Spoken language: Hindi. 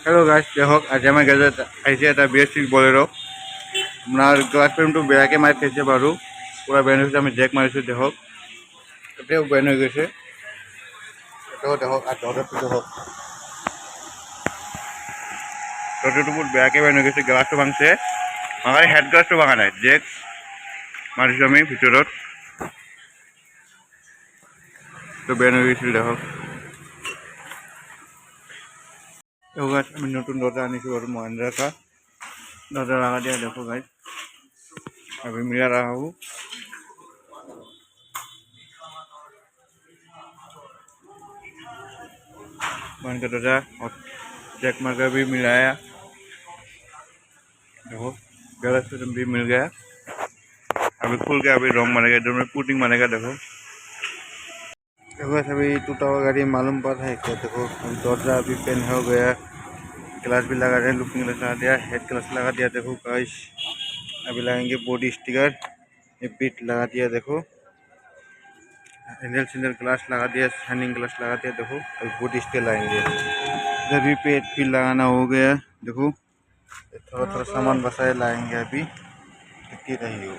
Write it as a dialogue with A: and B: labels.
A: हेलो गाइस देखो आज आम गेजेट এটা BS6 বলেরো আপনার গ্লাস ফ্রেমটো বেয়াকে মারি খাইছে বারু পুরা বেন হইছে আমি জ্যাক মারিছো দেখো এটাও বেন হয়ে গেছে এটাও দেখো আর দরজাটো দেখো দরজাটো পুরো বেয়াকে বেন হয়ে গেছে গ্লাসটো ভাঙছে আমার হেড গ্লাসটো ভাঙা নাই জ্যাক মারিছো আমি ভিতরত তো বেন হয়ে গেছিল দেখো গাইস আমি নতুন দরজা আনিছো আর মহিন্দ্রা কা দরজা লাগা দিয়া দেখো গাইস अभी मिला रहा हूँ मान का दरजा और चेक मार का भी मिलाया देखो गलत सिस्टम भी मिल गया अभी खुल गया अभी रंग मारेगा इधर में पुटिंग मारेगा देखो देखो अभी टूटा हुआ गाड़ी मालूम पड़ा है क्या देखो दरजा अभी पेन हो गया ग्लास भी लगा दिया लुकिंग ग्लास लगा दिया हेड ग्लास लगा दिया देखो गाइस अभी लगाएंगे बॉडी स्टिकर ये बीट लगा दिया देखो हैंडल सिंगल ग्लास लगा दिया शाइनिंग ग्लास लगा दिया देखो अभी बॉडी स्टिकर लगाएंगे इधर भी पेट भी लगाना हो गया देखो थोड़ा थोड़ा सामान बसाए लाएंगे अभी कितनी रही हो।